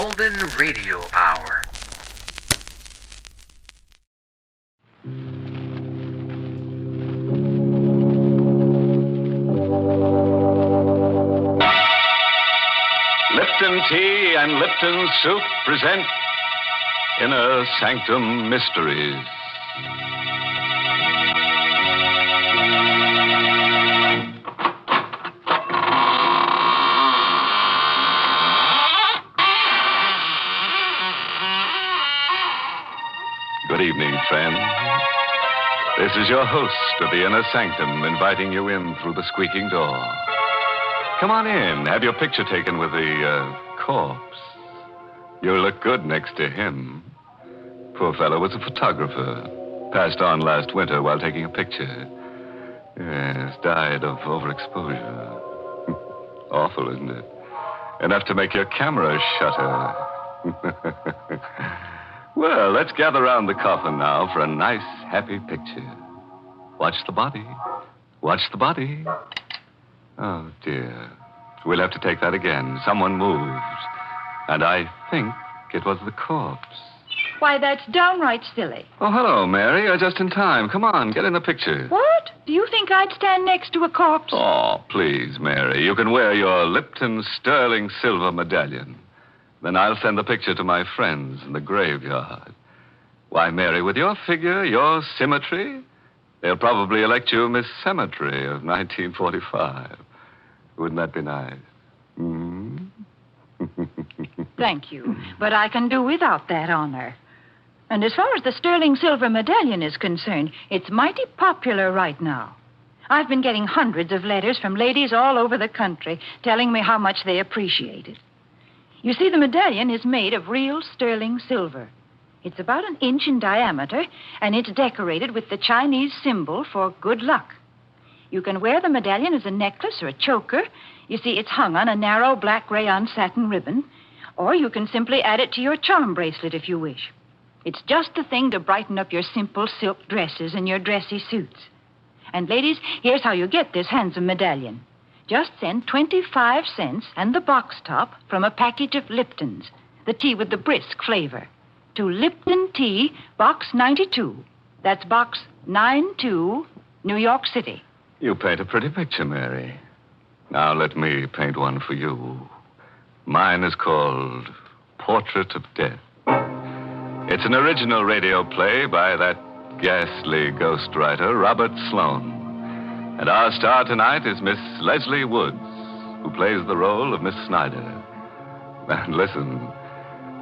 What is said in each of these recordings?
Golden Radio Hour. Lipton Tea and Lipton Soup present Inner Sanctum Mysteries. Good evening, friend. This is your host of the Inner Sanctum inviting you in through the squeaking door. Come on in. Have your picture taken with the corpse. You look good next to him. Poor fellow was a photographer. Passed on last winter while taking a picture. Yes, died of overexposure. Awful, isn't it? Enough to make your camera shutter. Well, let's gather around the coffin now for a nice, happy picture. Watch the body. Watch the body. Oh, dear. We'll have to take that again. Someone moved. And I think it was the corpse. Why, that's downright silly. Oh, hello, Mary. You're just in time. Come on, get in the picture. What? Do you think I'd stand next to a corpse? Oh, please, Mary. You can wear your Lipton sterling silver medallion. Then I'll send the picture to my friends in the graveyard. Why, Mary, with your figure, your symmetry, they'll probably elect you Miss Cemetery of 1945. Wouldn't that be nice? Hmm? Thank you, but I can do without that honor. And as far as the sterling silver medallion is concerned, it's mighty popular right now. I've been getting hundreds of letters from ladies all over the country telling me how much they appreciate it. You see, the medallion is made of real sterling silver. It's about 1 inch in diameter, and it's decorated with the Chinese symbol for good luck. You can wear the medallion as a necklace or a choker. You see, it's hung on a narrow black rayon satin ribbon. Or you can simply add it to your charm bracelet if you wish. It's just the thing to brighten up your simple silk dresses and your dressy suits. And ladies, here's how you get this handsome medallion. Just send 25 cents and the box top from a package of Lipton's, the tea with the brisk flavor, to Lipton Tea, Box 92. That's Box 92, New York City. You paint a pretty picture, Mary. Now let me paint one for you. Mine is called Portrait of Death. It's an original radio play by that ghastly ghostwriter, Robert Sloane. And our star tonight is Miss Leslie Woods, who plays the role of Miss Snyder. And listen,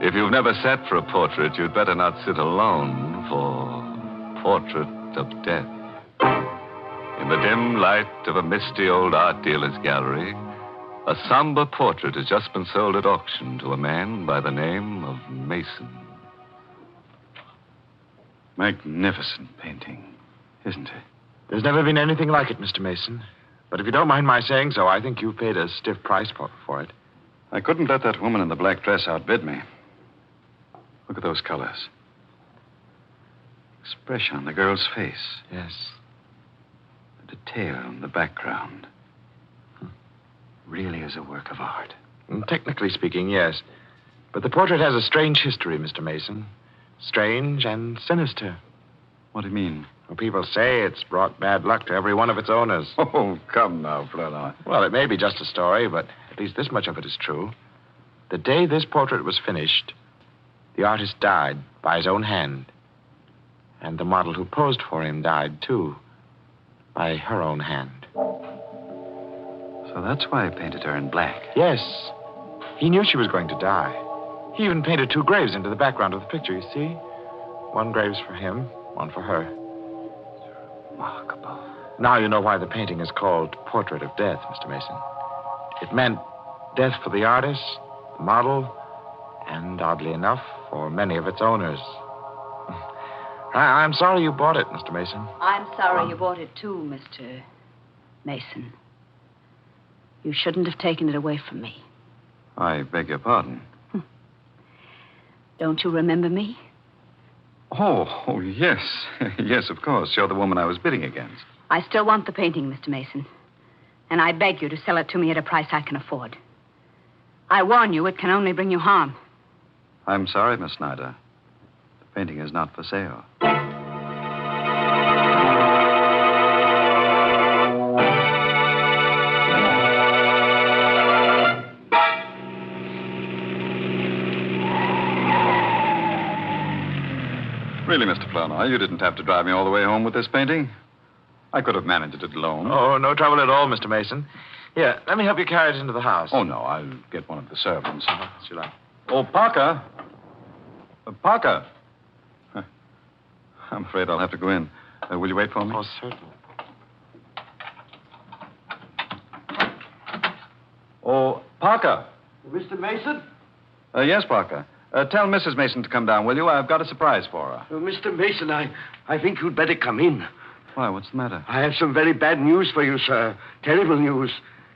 if you've never sat for a portrait, you'd better not sit alone for Portrait of Death. In the dim light of a misty old art dealer's gallery, a somber portrait has just been sold at auction to a man by the name of Mason. Magnificent painting, isn't it? There's never been anything like it, Mr. Mason. But if you don't mind my saying so, I think you paid a stiff price for it. I couldn't let that woman in the black dress outbid me. Look at those colors. Expression on the girl's face. Yes. The detail in the background. Really is a work of art. Technically speaking, yes. But the portrait has a strange history, Mr. Mason. Strange and sinister. What do you mean? Well, people say it's brought bad luck to every one of its owners. Oh, come now, Fräulein. Well, it may be just a story, but at least this much of it is true. The day this portrait was finished, the artist died by his own hand. And the model who posed for him died, too, by her own hand. So that's why he painted her in black. Yes. He knew she was going to die. He even painted 2 graves into the background of the picture, you see. 1 grave's for him, 1 for her. Remarkable. Now you know why the painting is called Portrait of Death, Mr. Mason. It meant death for the artist, the model, and, oddly enough, for many of its owners. I'm sorry you bought it, Mr. Mason. I'm sorry you bought it, too, Mr. Mason. You shouldn't have taken it away from me. I beg your pardon. Don't you remember me? Oh, yes. Yes, of course. You're the woman I was bidding against. I still want the painting, Mr. Mason. And I beg you to sell it to me at a price I can afford. I warn you, it can only bring you harm. I'm sorry, Miss Snyder. The painting is not for sale. Really, Mr. Flournoy, you didn't have to drive me all the way home with this painting. I could have managed it alone. Oh, no trouble at all, Mr. Mason. Here, let me help you carry it into the house. Oh, no, I'll get one of the servants. As you like. Oh, Parker. Parker. Huh. I'm afraid I'll have to go in. Will you wait for me? Oh, certainly. Oh, Parker. Mr. Mason? Yes, Parker. Tell Mrs. Mason to come down, will you? I've got a surprise for her. Oh, Mr. Mason, I think you'd better come in. Why, what's the matter? I have some very bad news for you, sir. Terrible news.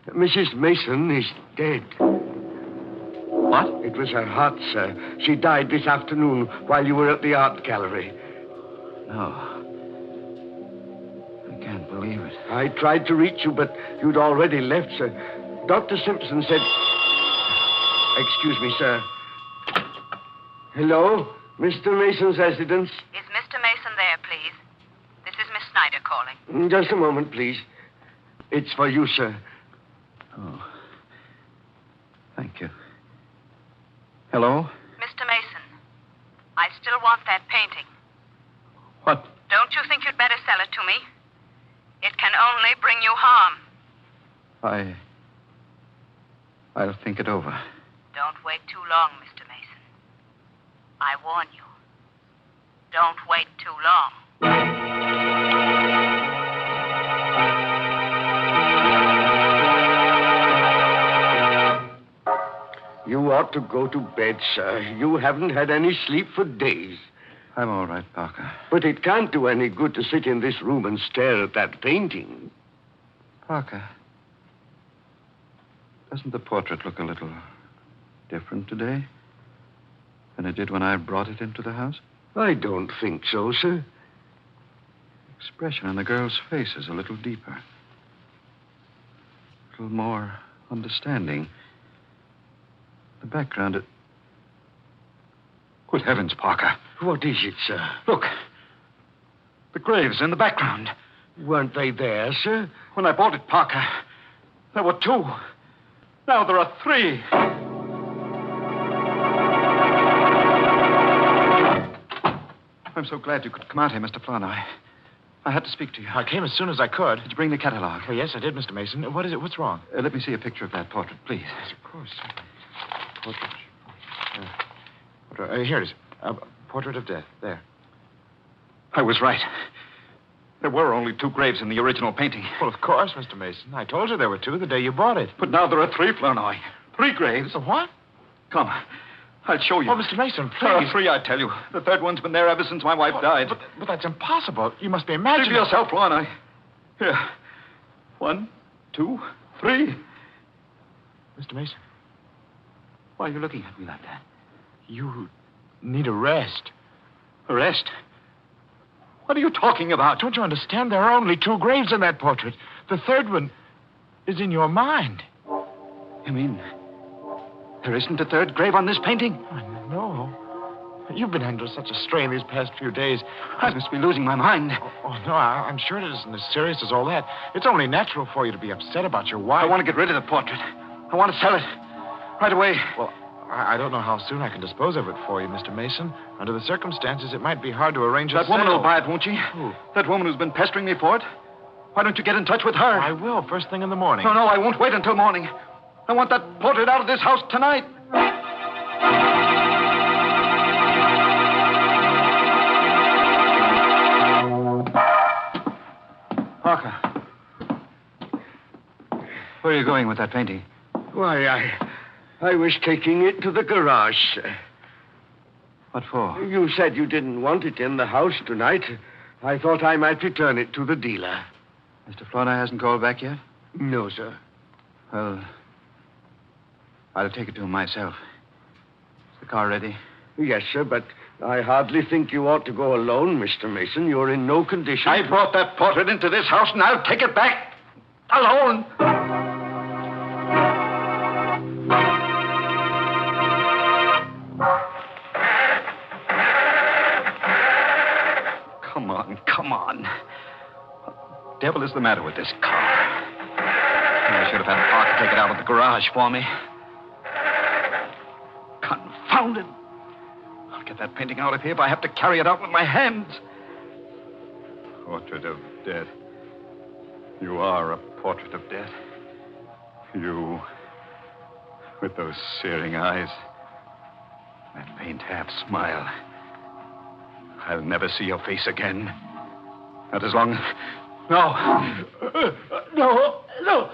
Mrs. Mason is dead. What? It was her heart, sir. She died this afternoon while you were at the art gallery. No. I can't believe it. I tried to reach you, but you'd already left, sir. Dr. Simpson said... Excuse me, sir. Hello? Mr. Mason's residence? Is Mr. Mason there, please? This is Miss Snyder calling. Just a moment, please. It's for you, sir. Oh. Thank you. Hello? Mr. Mason, I still want that painting. What? Don't you think you'd better sell it to me? It can only bring you harm. I'll think it over. Don't wait too long, Mr. Mason. I warn you. Don't wait too long. You ought to go to bed, sir. You haven't had any sleep for days. I'm all right, Parker. But it can't do any good to sit in this room and stare at that painting. Parker, doesn't the portrait look a little different today than it did when I brought it into the house? I don't think so, sir. The expression on the girl's face is a little deeper. A little more understanding. The background, it... Good heavens, Parker. What is it, sir? Look. The graves in the background. Weren't they there, sir? When I bought it, Parker, there were 2. Now there are 3. I'm so glad you could come out here, Mr. Flournoy. I had to speak to you. I came as soon as I could. Did you bring the catalog? Oh, yes, I did, Mr. Mason. What is it? What's wrong? Let me see a picture of that portrait, please. Yes, of course. Portrait. Here it is. Portrait of death. There. I was right. There were only 2 graves in the original painting. Well, of course, Mr. Mason. I told you there were 2 the day you bought it. But now there are 3, Flournoy. 3 graves. So what? Come. I'll show you. Oh, Mr. Mason, please. There are 3, I tell you. The 3rd one's been there ever since my wife died. But that's impossible. You must be See imagining... for yourself, Flournoy. Here. 1, 2, 3. Mr. Mason, Why are you looking at me like that? you need a rest. A rest? What are you talking about? Don't you understand? There are only 2 graves in that portrait. The 3rd one is in your mind. You mean there isn't a 3rd grave on this painting? No. You've been under such a strain these past few days. I must be losing my mind. Oh, no, I'm sure it isn't as serious as all that. It's only natural for you to be upset about your wife. I want to get rid of the portrait. I want to sell it. Right away. Well, I don't know how soon I can dispose of it for you, Mr. Mason. Under the circumstances, it might be hard to arrange a That woman sale. will buy it, won't she? Who? That woman who's been pestering me for it. Why don't you get in touch with her? I will, first thing in the morning. No, I won't wait until morning. I want that portrait out of this house tonight. Parker. Where are you going with that painting? Why, I was taking it to the garage, sir. What for? You said you didn't want it in the house tonight. I thought I might return it to the dealer. Mr. Flournoy hasn't called back yet? No, sir. Well, I'll take it to him myself. Is the car ready? Yes, sir, but I hardly think you ought to go alone, Mr. Mason. You're in no condition. I brought that portrait into this house, and I'll take it back alone. Come on, come on. What the devil is the matter with this car? I should have had Parker take it out of the garage for me. Confound it. I'll get that painting out of here if I have to carry it out with my hands. Portrait of death. You are a portrait of death. You, with those searing eyes, that faint half smile. I'll never see your face again. Not as long as... No. No.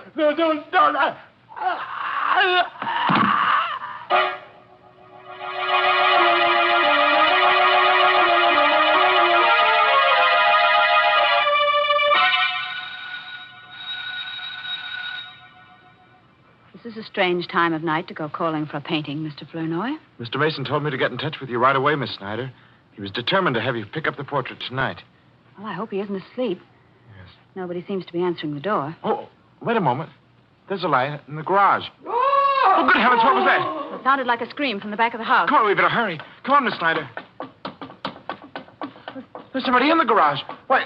This is a strange time of night to go calling for a painting, Mr. Flournoy. Mr. Mason told me to get in touch with you right away, Miss Snyder. He was determined to have you pick up the portrait tonight. Well, I hope he isn't asleep. Yes. Nobody seems to be answering the door. Oh, wait a moment. There's a light in the garage. Oh, good heavens, what was that? It sounded like a scream from the back of the house. Come on, we better hurry. Come on, Miss Snyder. There's somebody in the garage. Why,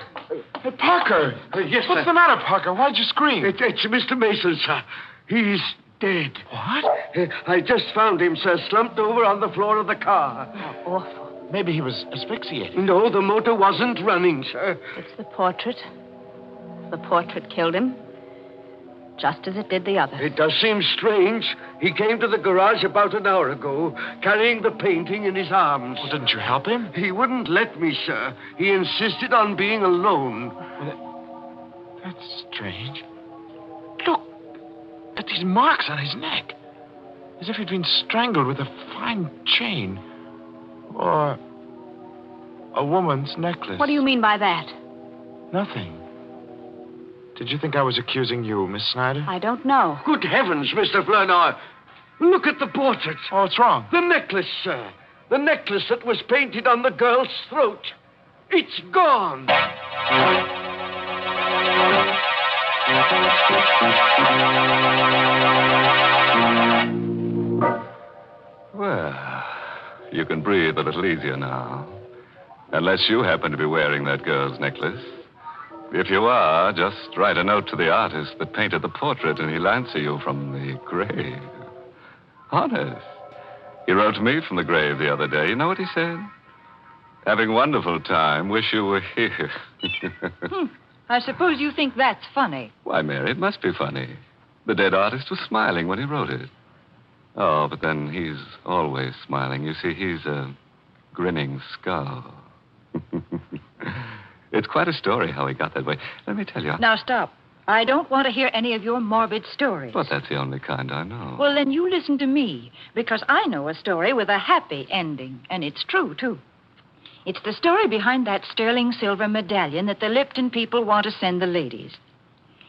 Parker. Yes, What's sir. the matter, Parker? Why'd you scream? It's Mr. Mason, sir. He's dead. What? I just found him, sir, slumped over on the floor of the car. How awful. Maybe he was asphyxiated. No, the motor wasn't running, sir. It's the portrait. The portrait killed him, just as it did the others. It does seem strange. He came to the garage about an hour ago, carrying the painting in his arms. Well, didn't you help him? He wouldn't let me, sir. He insisted on being alone. Well, that's strange. Look at these marks on his neck. As if he'd been strangled with a fine chain. Or a woman's necklace. What do you mean by that? Nothing. Did you think I was accusing you, Miss Snyder? I don't know. Good heavens, Mr. Flournoy. Look at the portrait. Oh, what's wrong? The necklace, sir. The necklace that was painted on the girl's throat. It's gone. Well, you can breathe a little easier now. Unless you happen to be wearing that girl's necklace. If you are, just write a note to the artist that painted the portrait and he'll answer you from the grave. Honest. He wrote to me from the grave the other day. You know what he said? Having wonderful time. Wish you were here. I suppose you think that's funny. Why, Mary, it must be funny. The dead artist was smiling when he wrote it. Oh, but then he's always smiling. You see, he's a grinning skull. It's quite a story how he got that way. Let me tell you. Now, stop. I don't want to hear any of your morbid stories. But that's the only kind I know. Well, then you listen to me, because I know a story with a happy ending, and it's true, too. It's the story behind that sterling silver medallion that the Lipton people want to send the ladies.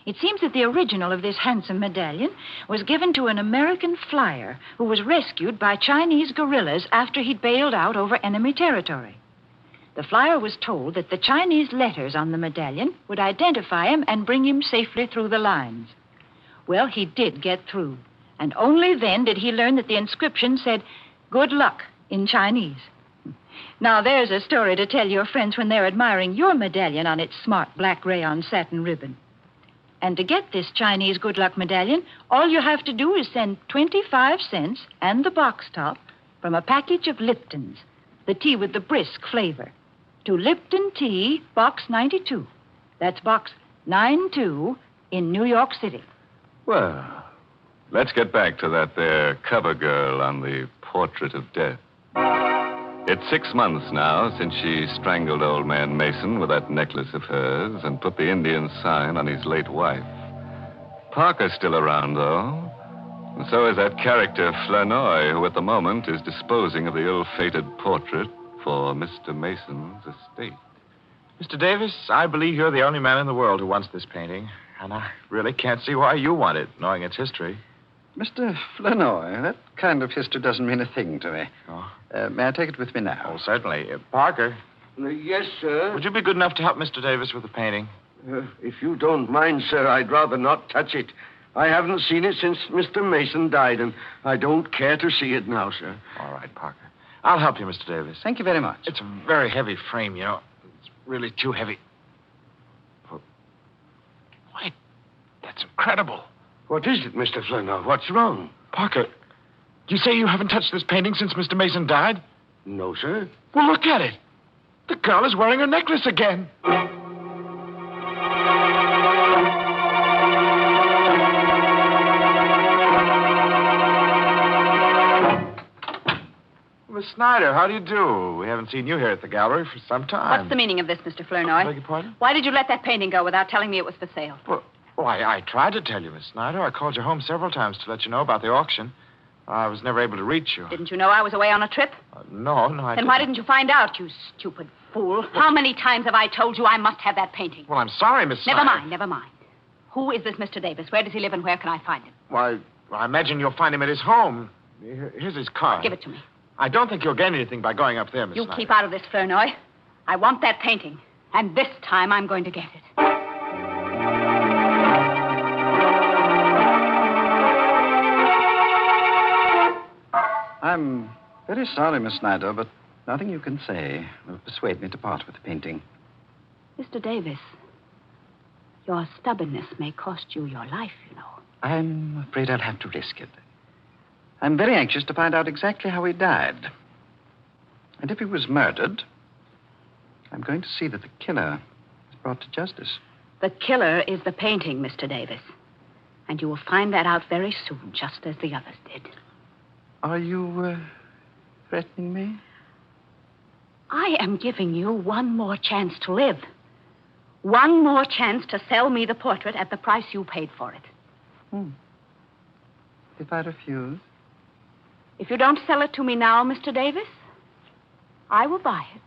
It seems that the original of this handsome medallion was given to an American flyer who was rescued by Chinese guerrillas after he'd bailed out over enemy territory. The flyer was told that the Chinese letters on the medallion would identify him and bring him safely through the lines. Well, he did get through, and only then did he learn that the inscription said, "Good luck," in Chinese. Now, there's a story to tell your friends when they're admiring your medallion on its smart black rayon satin ribbon. And to get this Chinese good luck medallion, all you have to do is send 25 cents and the box top from a package of Lipton's, the tea with the brisk flavor, to Lipton Tea, Box 92. That's Box 92 in New York City. Well, let's get back to that there cover girl on the portrait of death. It's 6 months now since she strangled old man Mason with that necklace of hers and put the Indian sign on his late wife. Parker's still around, though. And so is that character Flournoy, who at the moment is disposing of the ill-fated portrait for Mr. Mason's estate. Mr. Davis, I believe you're the only man in the world who wants this painting. And I really can't see why you want it, knowing its history. Mr. Flournoy, that kind of history doesn't mean a thing to me. Oh. May I take it with me now? Oh, certainly. Parker, Yes, sir. would you be good enough to help Mr. Davis with the painting? If you don't mind, sir, I'd rather not touch it. I haven't seen it since Mr. Mason died, and I don't care to see it now, sir. All right, Parker. I'll help you, Mr. Davis. Thank you very much. It's a very heavy frame, you know. It's really too heavy. Wait, that's incredible. What is it, Mr. Flannery? What's wrong? Parker, you say you haven't touched this painting since Mr. Mason died? No, sir. Well, look at it. The girl is wearing her necklace again. Miss Snyder, how do you do? We haven't seen you here at the gallery for some time. What's the meaning of this, Mr. Beg Flournoy? your pardon? Why did you let that painting go without telling me it was for sale? Well, I tried to tell you, Miss Snyder. I called your home several times to let you know about the auction. I was never able to reach you. Didn't you know I was away on a trip? No, I Then didn't. why didn't you find out, you stupid fool? How many times have I told you I must have that painting? Well, I'm sorry, Miss Snyder. Never mind. Who is this Mr. Davis? Where does he live and where can I find him? Why, I imagine you'll find him at his home. Here's his card. Give it to me. I don't think you'll gain anything by going up there, Miss You Snyder. keep out of this, Flournoy. I want that painting. And this time I'm going to get it. I'm very sorry, Miss Snyder, but nothing you can say will persuade me to part with the painting. Mr. Davis, your stubbornness may cost you your life, you know. I'm afraid I'll have to risk it. I'm very anxious to find out exactly how he died. And if he was murdered, I'm going to see that the killer is brought to justice. The killer is the painting, Mr. Davis. And you will find that out very soon, just as the others did. Are you threatening me? I am giving you one more chance to live. One more chance to sell me the portrait at the price you paid for it. If I refuse? If you don't sell it to me now, Mr. Davis, I will buy it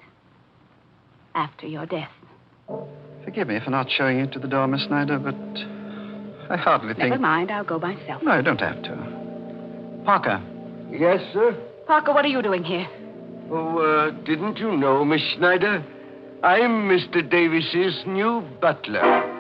after your death. Forgive me for not showing you to the door, Miss Snyder, but I hardly think... Never mind, I'll go myself. No, you don't have to. Parker. Yes, sir? Parker, what are you doing here? Oh, didn't you know, Miss Snyder? I'm Mr. Davis's new butler.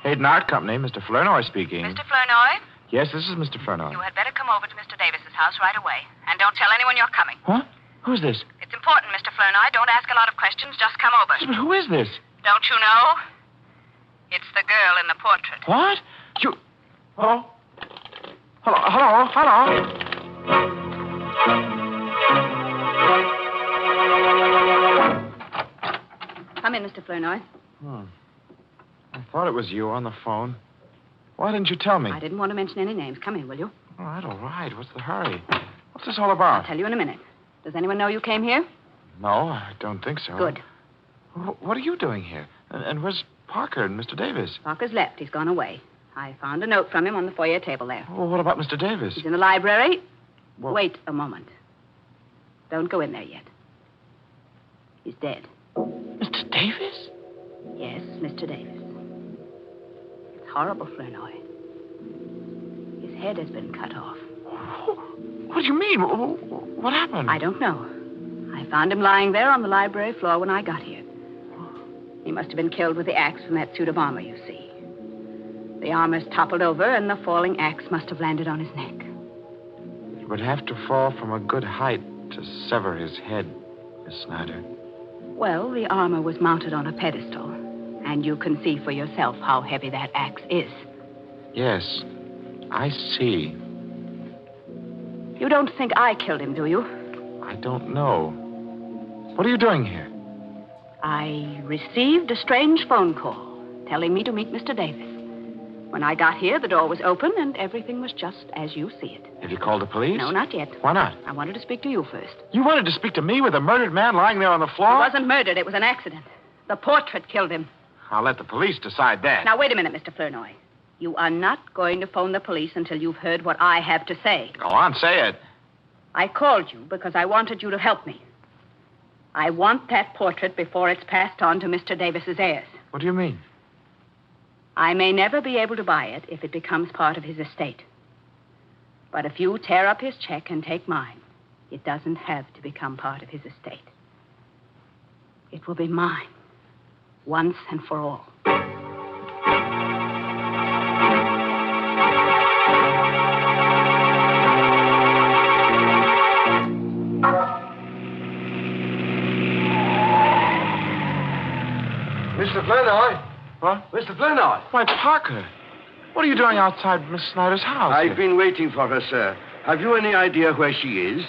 Hayden Art Company, Mr. Flournoy speaking. Mr. Flournoy, Yes, this is Mr. Flournoy. you had better come over to Mr. Davis's house right away. And don't tell anyone you're coming. What? Who's this? It's important, Mr. Flournoy. Don't ask a lot of questions. Just come over. But who is this? Don't you know? It's the girl in the portrait. What? You... Hello? Hello? Come in, Mr. Flournoy. I thought it was you on the phone. Why didn't you tell me? I didn't want to mention any names. Come in, will you? All right. What's the hurry? What's this all I'll about? tell you in a minute. Does anyone know you came here? No, I don't think so. Good. What are you doing here? And where's Parker and Mr. Davis? Parker's left. He's gone away. I found a note from him on the foyer table there. Well, what about Mr. Davis? He's in the library. Well- Wait a moment. Don't go in there yet. He's dead. Mr. Davis? Yes, Mr. Davis. It's horrible, Flournoy. His head has been cut off. What do you mean? What happened? I don't know. I found him lying there on the library floor when I got here. He must have been killed with the axe from that suit of armor, you see. The armor's toppled over, and the falling axe must have landed on his neck. It would have to fall from a good height to sever his head, Miss Snyder. Well, the armor was mounted on a pedestal, and you can see for yourself how heavy that axe is. Yes, I see. You don't think I killed him, do you? I don't know. What are you doing here? I received a strange phone call telling me to meet Mr. Davis. When I got here, the door was open, and everything was just as you see it. Have you called the police? No, not yet. Why not? I wanted to speak to you first. You wanted to speak to me with a murdered man lying there on the floor? He wasn't murdered. It was an accident. The portrait killed him. I'll let the police decide that. Now, wait a minute, Mr. Flournoy. You are not going to phone the police until you've heard what I have to say. Go on, say it. I called you because I wanted you to help me. I want that portrait before it's passed on to Mr. Davis's heirs. What do you mean? I may never be able to buy it if it becomes part of his estate. But if you tear up his check and take mine, it doesn't have to become part of his estate. It will be mine, once and for all. Flournoy? What? Mr. Flournoy? Why, Parker. What are you doing outside Miss Snyder's house? I've been waiting for her, sir. Have you any idea where she is?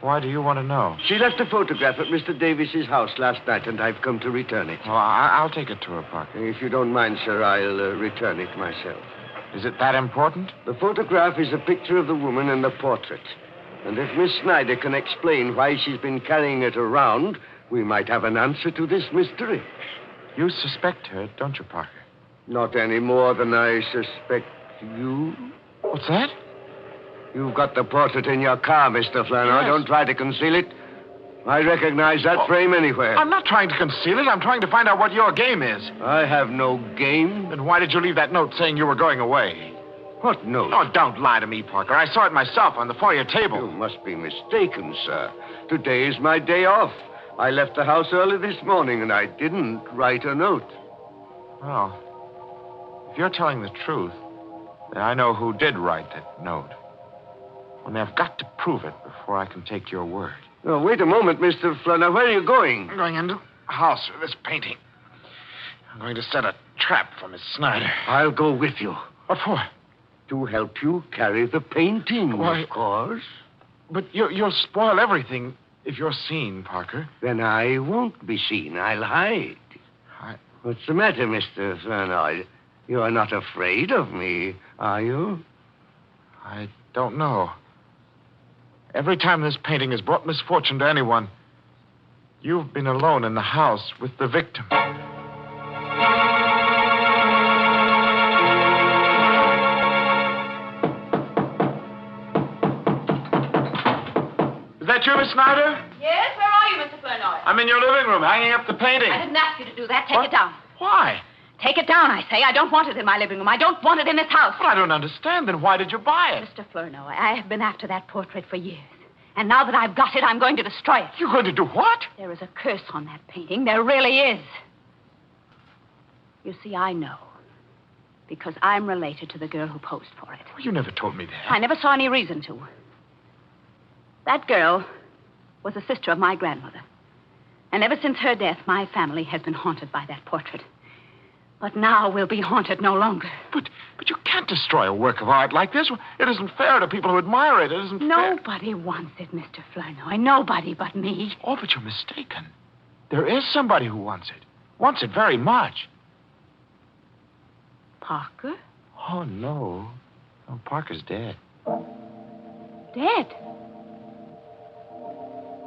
Why do you want to know? She left a photograph at Mr. Davis's house last night, and I've come to return it. Well, I'll take it to her, Parker. If you don't mind, sir, I'll return it myself. Is it that important? The photograph is a picture of the woman and the portrait. And if Miss Snyder can explain why she's been carrying it around, we might have an answer to this mystery. You suspect her, don't you, Parker? Not any more than I suspect you. What's that? You've got the portrait in your car, Mr. Flournoy. Yes. Don't try to conceal it. I recognize that frame anywhere. I'm not trying to conceal it. I'm trying to find out what your game is. I have no game. Then why did you leave that note saying you were going away? What note? Oh, don't lie to me, Parker. I saw it myself on the foyer table. You must be mistaken, sir. Today is my day off. I left the house early this morning, and I didn't write a note. Well, if you're telling the truth, then I know who did write that note. Only I've got to prove it before I can take your word. Oh, wait a moment, Mr. Flournoy. Where are you going? I'm going into the house for this painting. I'm going to set a trap for Miss Snyder. I'll go with you. What for? To help you carry the painting, Why- of course. But you'll spoil everything if you're seen, Parker. Then I won't be seen. I'll hide. What's the matter, Mr. Flournoy? You're not afraid of me, are you? I don't know. Every time this painting has brought misfortune to anyone, you've been alone in the house with the victim. Is that you, Miss Snyder? Yes, where are you, Mr. Flournoy? I'm in your living room, hanging up the painting. I didn't ask you to do that. Take What? it down. Why? Take it down, I say. I don't want it in my living room. I don't want it in this house. Well, I don't understand. Then why did you buy it? Mr. Flournoy, I have been after that portrait for years. And now that I've got it, I'm going to destroy it. You're going to do what? There is a curse on that painting. There really is. You see, I know. Because I'm related to the girl who posed for it. Well, you never told me that. I never saw any reason to. That girl was a sister of my grandmother. And ever since her death, my family has been haunted by that portrait. But now we'll be haunted no longer. But you can't destroy a work of art like this. It isn't fair to people who admire it. It isn't fair. Nobody wants it, Mr. Flournoy. Nobody but me. Oh, but you're mistaken. There is somebody who wants it. Wants it very much. Parker? Oh, no. Oh, Parker's dead. Dead?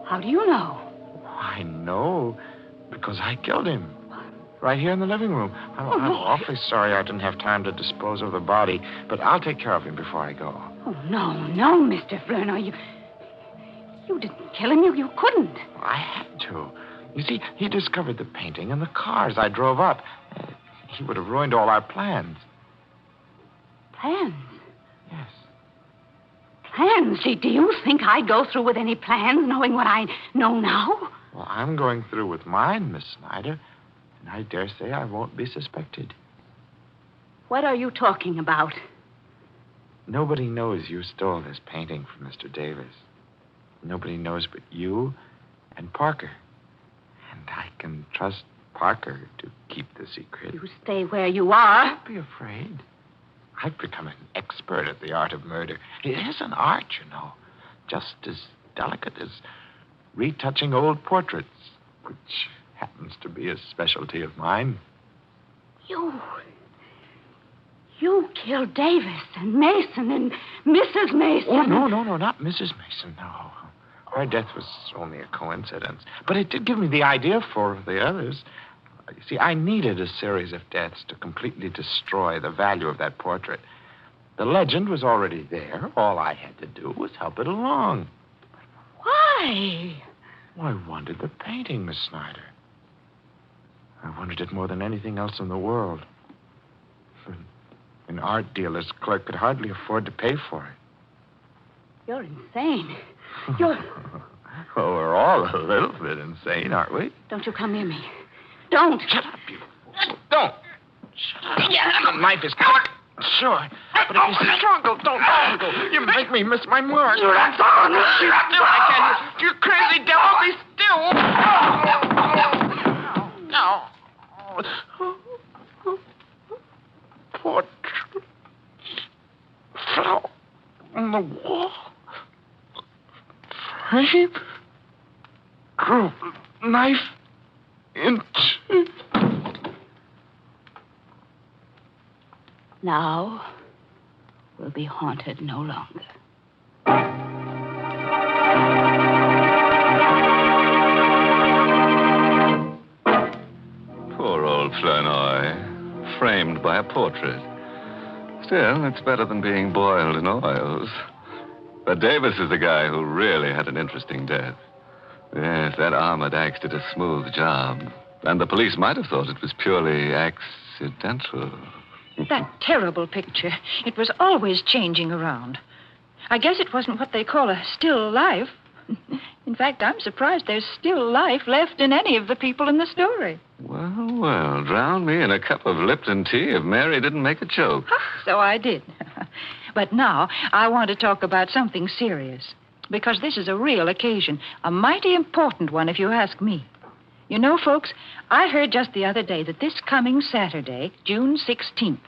How do you know? I know because I killed him. Right here in the living room. I'm awfully sorry I didn't have time to dispose of the body, but I'll take care of him before I go. Oh, no, Mr. Flournoy. You didn't kill him. You couldn't. I had to. You see, he discovered the painting and the cars I drove up. He would have ruined all our plans. Plans? Yes. Plans? Do you think I'd go through with any plans knowing what I know now? Well, I'm going through with mine, Miss Snyder. And I dare say I won't be suspected. What are you talking about? Nobody knows you stole this painting from Mr. Davis. Nobody knows but you and Parker. And I can trust Parker to keep the secret. You stay where you are. Don't be afraid. I've become an expert at the art of murder. It is an art, you know, just as delicate as retouching old portraits, which happens to be a specialty of mine. You killed Davis and Mason and Mrs. Mason. Oh, no, not Mrs. Mason, no. Her death was only a coincidence. But it did give me the idea for the others. You see, I needed a series of deaths to completely destroy the value of that portrait. The legend was already there. All I had to do was help it along. Why? Well, I wanted the painting, Miss Snyder. I wanted it more than anything else in the world. An art dealer's clerk could hardly afford to pay for it. You're insane. You're... Well, we're all a little bit insane, aren't we? Don't you come near me. Don't. Shut up, you. Don't. Shut up. The knife is cut. Sure. But if you struggle, don't struggle. You make me miss my mark. Still, I tell you. You crazy devil, be still. No. Portrait. Flower on the wall. Frame. Grew knife into. Now will be haunted no longer. Poor old Flournoy, framed by a portrait. Still, it's better than being boiled in oils. But Davis is the guy who really had an interesting death. Yes, that armored axe did a smooth job. And the police might have thought it was purely accidental. That terrible picture. It was always changing around. I guess it wasn't what they call a still life. In fact, I'm surprised there's still life left in any of the people in the story. Well, drown me in a cup of Lipton tea if Mary didn't make a joke. So I did. But now I want to talk about something serious. Because this is a real occasion, a mighty important one if you ask me. You know, folks, I heard just the other day that this coming Saturday, June 16th,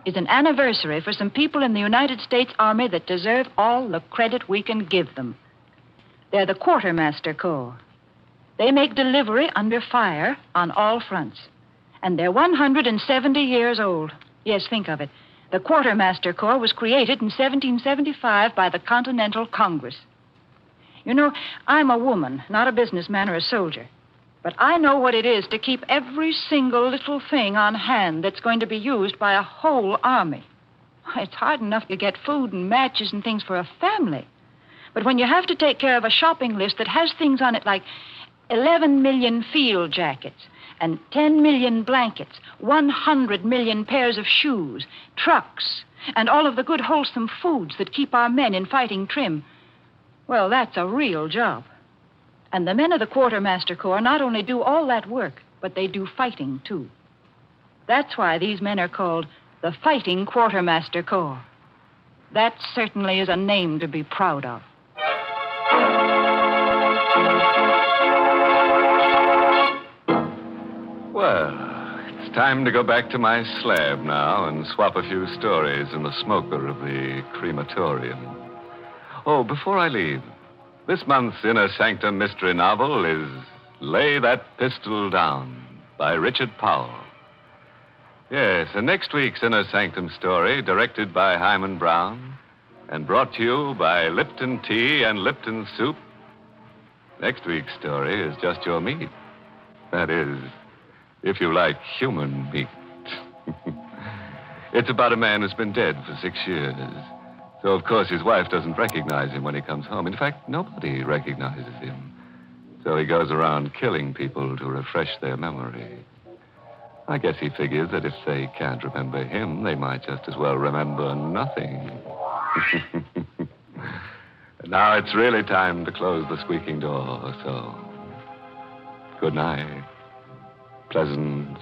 is an anniversary for some people in the United States Army that deserve all the credit we can give them. They're the Quartermaster Corps. They make delivery under fire on all fronts. And they're 170 years old. Yes, think of it. The Quartermaster Corps was created in 1775 by the Continental Congress. You know, I'm a woman, not a businessman or a soldier. But I know what it is to keep every single little thing on hand that's going to be used by a whole army. It's hard enough to get food and matches and things for a family. But when you have to take care of a shopping list that has things on it like 11 million field jackets and 10 million blankets, 100 million pairs of shoes, trucks, and all of the good wholesome foods that keep our men in fighting trim, well, that's a real job. And the men of the Quartermaster Corps not only do all that work, but they do fighting, too. That's why these men are called the Fighting Quartermaster Corps. That certainly is a name to be proud of. Well, it's time to go back to my slab now and swap a few stories in the smoker of the crematorium. Oh, before I leave, this month's Inner Sanctum mystery novel is Lay That Pistol Down by Richard Powell. Yes, and next week's Inner Sanctum story, directed by Hyman Brown and brought to you by Lipton Tea and Lipton Soup. Next week's story is just your meat. That is, if you like human meat. It's about a man who's been dead for 6 years. So, of course, his wife doesn't recognize him when he comes home. In fact, nobody recognizes him. So he goes around killing people to refresh their memory. I guess he figures that if they can't remember him, they might just as well remember nothing. Now it's really time to close the squeaking door, so good night. Pleasant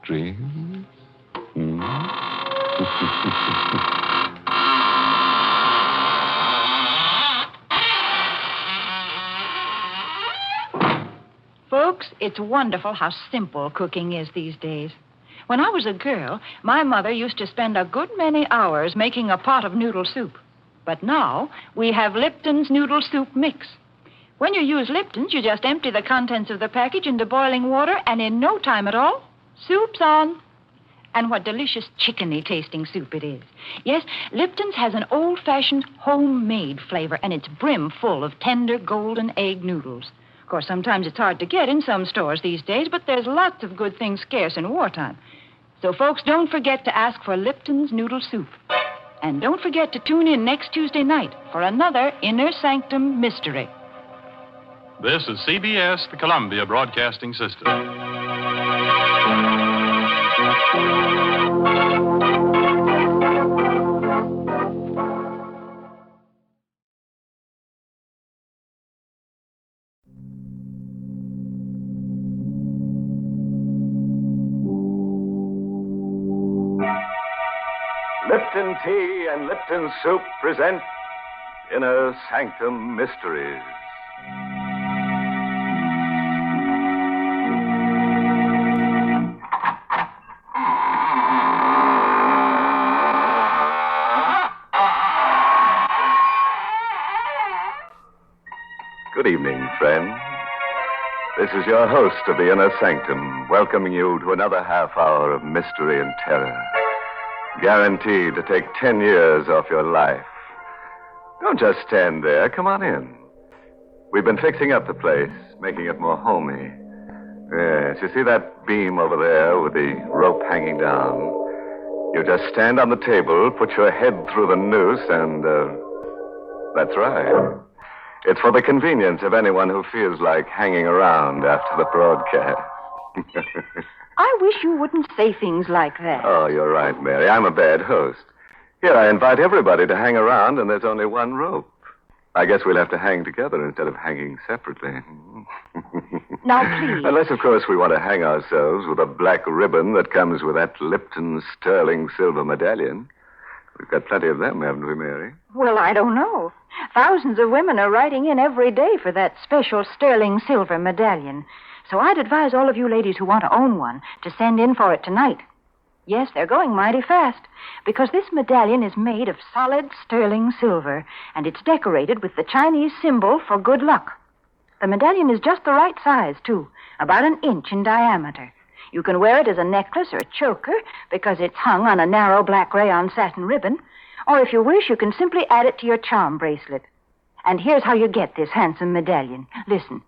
dreams. Folks, it's wonderful how simple cooking is these days. When I was a girl, my mother used to spend a good many hours making a pot of noodle soup. But now we have Lipton's noodle soup mix. When you use Lipton's, you just empty the contents of the package into boiling water, and in no time at all, soup's on. And what delicious chickeny tasting soup it is. Yes, Lipton's has an old-fashioned homemade flavor, and it's brim full of tender golden egg noodles. Of course, sometimes it's hard to get in some stores these days, but there's lots of good things scarce in wartime. So, folks, don't forget to ask for Lipton's noodle soup. And don't forget to tune in next Tuesday night for another Inner Sanctum mystery. This is CBS, the Columbia Broadcasting System. Lipton Tea and Lipton Soup present Inner Sanctum Mysteries. Good evening, friend. This is your host of the Inner Sanctum, welcoming you to another half hour of mystery and terror. Guaranteed to take 10 years off your life. Don't just stand there. Come on in. We've been fixing up the place, making it more homey. Yes, you see that beam over there with the rope hanging down? You just stand on the table, put your head through the noose, and, that's right. It's for the convenience of anyone who feels like hanging around after the broadcast. I wish you wouldn't say things like that. Oh, you're right, Mary. I'm a bad host. Here, I invite everybody to hang around, and there's only one rope. I guess we'll have to hang together instead of hanging separately. Now, please. Unless, of course, we want to hang ourselves with a black ribbon that comes with that Lipton sterling silver medallion. We've got plenty of them, haven't we, Mary? Well, I don't know. Thousands of women are writing in every day for that special sterling silver medallion. So I'd advise all of you ladies who want to own one to send in for it tonight. Yes, they're going mighty fast, because this medallion is made of solid sterling silver, and it's decorated with the Chinese symbol for good luck. The medallion is just the right size, too, about 1 inch in diameter. You can wear it as a necklace or a choker, because it's hung on a narrow black rayon satin ribbon, or if you wish, you can simply add it to your charm bracelet. And here's how you get this handsome medallion. Listen,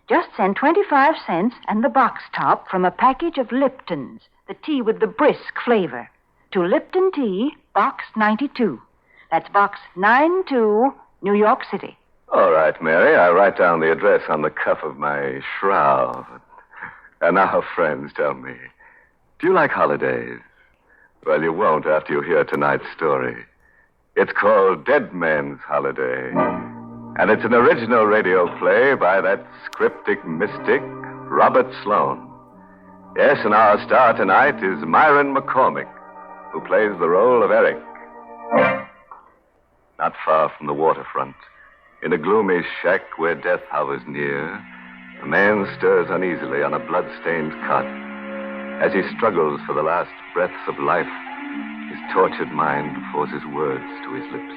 just send 25 cents and the box top from a package of Liptons, the tea with the brisk flavor, to Lipton Tea, Box 92. That's Box 92, New York City. All right, Mary. I'll write down the address on the cuff of my shroud. And now, friends, tell me, do you like holidays? Well, you won't after you hear tonight's story. It's called Dead Man's Holiday. And it's an original radio play by that cryptic mystic, Robert Sloane. Yes, and our star tonight is Myron McCormick, who plays the role of Eric. Not far from the waterfront, in a gloomy shack where death hovers near, a man stirs uneasily on a blood-stained cot. As he struggles for the last breaths of life, his tortured mind forces words to his lips.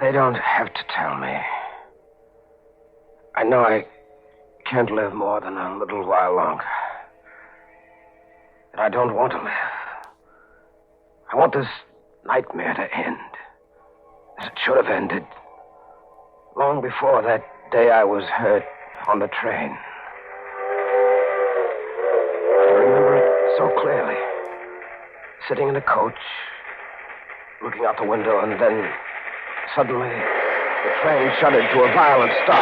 They don't have to tell me. I know I can't live more than a little while longer. And I don't want to live. I want this nightmare to end, as it should have ended long before that day I was hurt on the train. I remember it so clearly. Sitting in a coach, looking out the window, and then suddenly the train shuddered to a violent stop.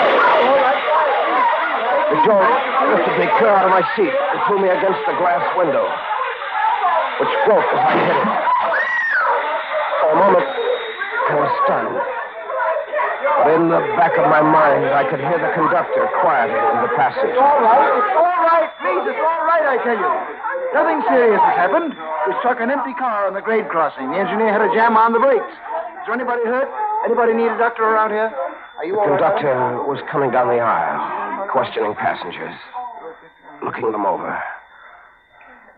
The jolt lifted me clear out of my seat and threw me against the glass window, which broke as I hit it. For a moment, I was stunned. But in the back of my mind, I could hear the conductor quieting the passage. It's all right. Please, it's all right, I tell you. Nothing serious has happened. We struck an empty car on the grade crossing. The engineer had a jam on the brakes. Is there anybody hurt? Anybody need a doctor around here? Are you all right? The conductor was coming down the aisle, questioning passengers, looking them over.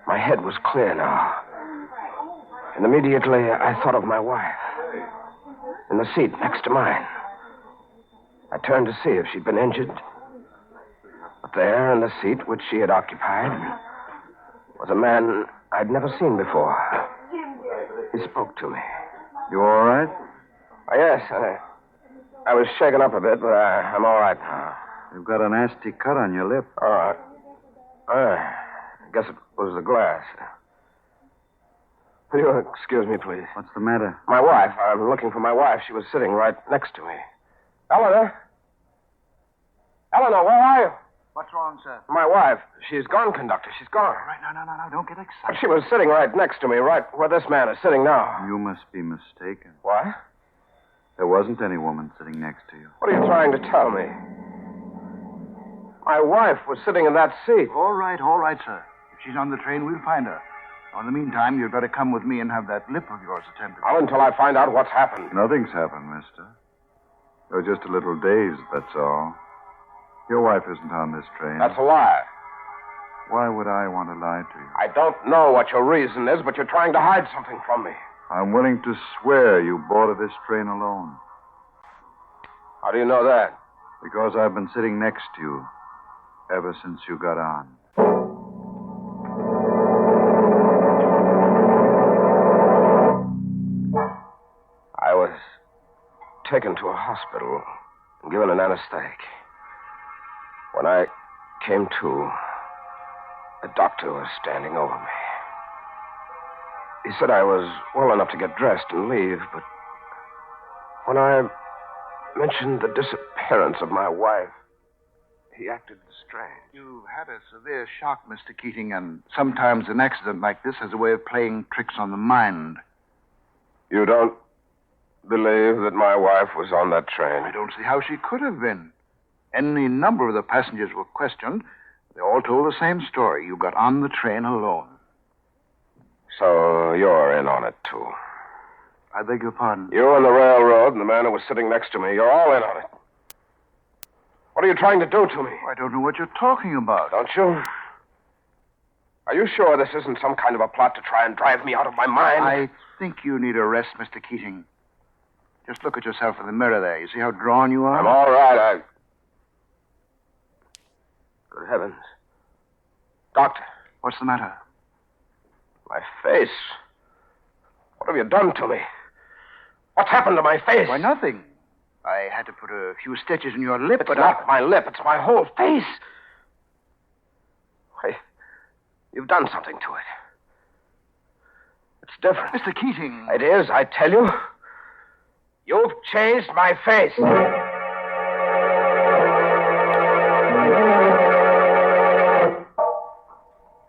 My head was clear now. And immediately I thought of my wife, in the seat next to mine. I turned to see if she'd been injured. But there, in the seat which she had occupied, was a man I'd never seen before. He spoke to me. You all right? Oh, yes, I was shaken up a bit, but I'm all right now. You've got a nasty cut on your lip. All right. I guess it was the glass. Will you excuse me, please? What's the matter? My wife. I'm looking for my wife. She was sitting right next to me. Eleanor? Eleanor, where are you? What's wrong, sir? My wife. She's gone, conductor. She's gone. All right, no. Don't get excited. She was sitting right next to me, right where this man is sitting now. You must be mistaken. What? There wasn't any woman sitting next to you. What are you trying to tell me? My wife was sitting in that seat. All right, sir. If she's on the train, we'll find her. Now, in the meantime, you'd better come with me and have that lip of yours attended. Not until I find out what's happened. Nothing's happened, mister. You're just a little dazed, that's all. Your wife isn't on this train. That's a lie. Why would I want to lie to you? I don't know what your reason is, but you're trying to hide something from me. I'm willing to swear you boarded this train alone. How do you know that? Because I've been sitting next to you ever since you got on. I was taken to a hospital and given an anesthetic. When I came to, a doctor was standing over me. He said I was well enough to get dressed and leave, but when I mentioned the disappearance of my wife, he acted strange. You've had a severe shock, Mr. Keating, and sometimes an accident like this has a way of playing tricks on the mind. You don't believe that my wife was on that train? I don't see how she could have been. Any number of the passengers were questioned. They all told the same story. You got on the train alone. So you're in on it, too. I beg your pardon? You and the railroad and the man who was sitting next to me, you're all in on it. What are you trying to do to me? I don't know what you're talking about. Don't you? Are you sure this isn't some kind of a plot to try and drive me out of my mind? I think you need a rest, Mr. Keating. Just look at yourself in the mirror there. You see how drawn you are? I'm all right. Good heavens. Doctor. What's the matter? My face. What have you done to me? What's happened to my face? Why, nothing. I had to put a few stitches in your lip, It's not my lip. It's my whole face. Why, you've done something to it. It's different. Mr. Keating. It is, I tell you. You've changed my face.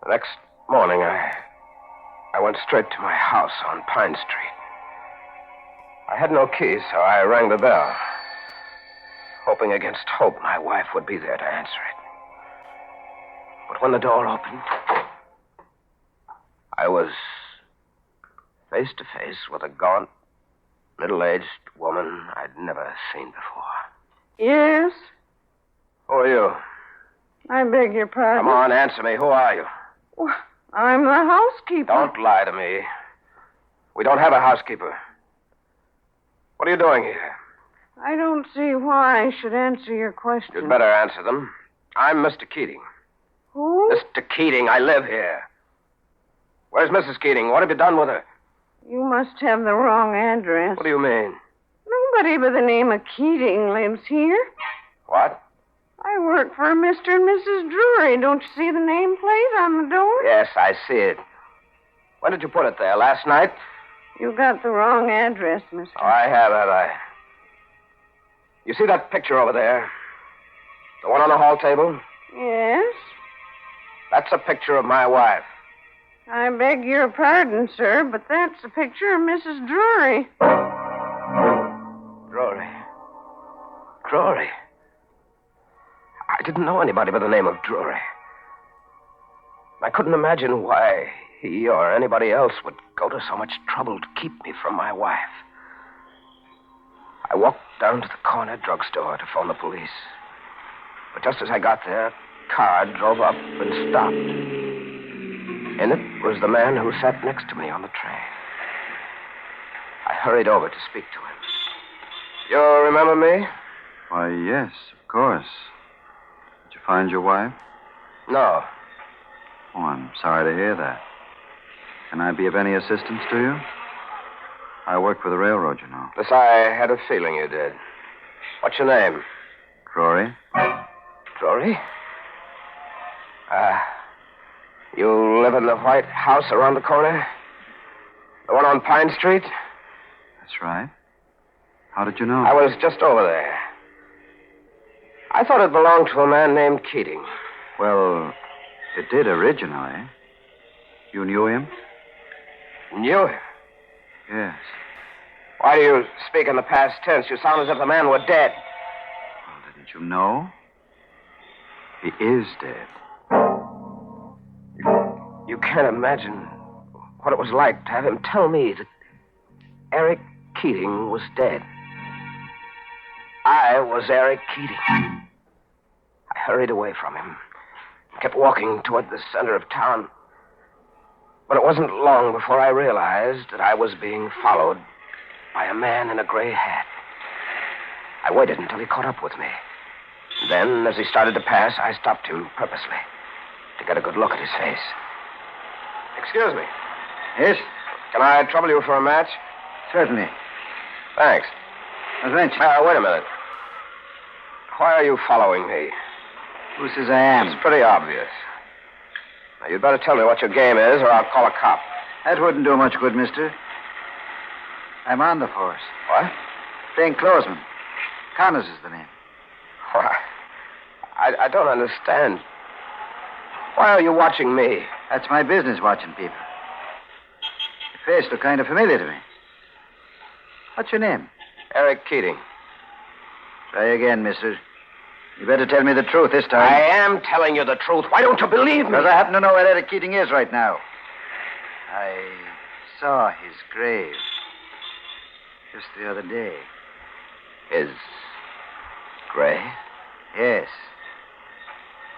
The next morning, I went straight to my house on Pine Street. I had no key, so I rang the bell, hoping against hope my wife would be there to answer it. But when the door opened, I was face to face with a gaunt, middle-aged woman I'd never seen before. Yes? Who are you? I beg your pardon. Come on, answer me. Who are you? Well, I'm the housekeeper. Don't lie to me. We don't have a housekeeper. What are you doing here? I don't see why I should answer your question. You'd better answer them. I'm Mr. Keating. Who? Mr. Keating, I live here. Where's Mrs. Keating? What have you done with her? You must have the wrong address. What do you mean? Nobody by the name of Keating lives here. What? I work for Mr. and Mrs. Drury. Don't you see the nameplate on the door? Yes, I see it. When did you put it there? Last night? You got the wrong address, Mr. Oh, I have I? You see that picture over there? The one on the hall table? Yes? That's a picture of my wife. I beg your pardon, sir, but that's a picture of Mrs. Drury. Drury. I didn't know anybody by the name of Drury. I couldn't imagine why he or anybody else would go to so much trouble to keep me from my wife. I walked down to the corner drugstore to phone the police. But just as I got there, a car drove up and stopped. In it was the man who sat next to me on the train. I hurried over to speak to him. You remember me? Why, yes, of course. Did you find your wife? No. Oh, I'm sorry to hear that. Can I be of any assistance to you? I work for the railroad, you know. Yes, I had a feeling you did. What's your name? Drury. Drury? You live in the white house around the corner? The one on Pine Street? That's right. How did you know? I was just over there. I thought it belonged to a man named Keating. Well, it did originally. You knew him? Knew him? Yes. Why do you speak in the past tense? You sound as if the man were dead. Well, didn't you know? He is dead. You can't imagine what it was like to have him tell me that Eric Keating was dead. I was Eric Keating. I hurried away from him, kept walking toward the center of town. But it wasn't long before I realized that I was being followed by a man in a gray hat. I waited until he caught up with me. Then, as he started to pass, I stopped him purposely to get a good look at his face. Excuse me. Yes? Can I trouble you for a match? Certainly. Thanks. Wait a minute. Why are you following me? Who says I am? It's pretty obvious. Now, you'd better tell me what your game is, or I'll call a cop. That wouldn't do much good, mister. I'm on the force. What? Plainclothesman. Connors is the name. Why? I don't understand. Why are you watching me? That's my business, watching people. Your face looked kind of familiar to me. What's your name? Eric Keating. Try again, mister. You better tell me the truth this time. I am telling you the truth. Why don't you believe me? Because I happen to know where Eric Keating is right now. I saw his grave just the other day. His grave? Yes.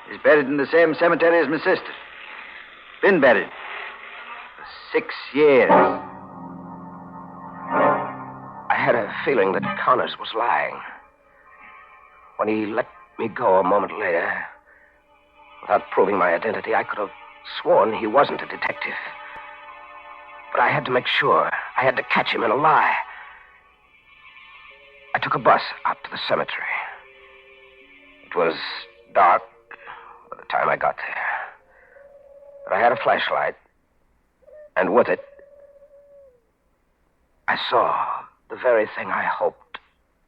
He's buried in the same cemetery as my sister. Been buried for 6 years. I had a feeling that Connors was lying. When he let me go a moment later, without proving my identity, I could have sworn he wasn't a detective. But I had to make sure. I had to catch him in a lie. I took a bus out to the cemetery. It was dark by the time I got there. But I had a flashlight, and with it, I saw the very thing I hoped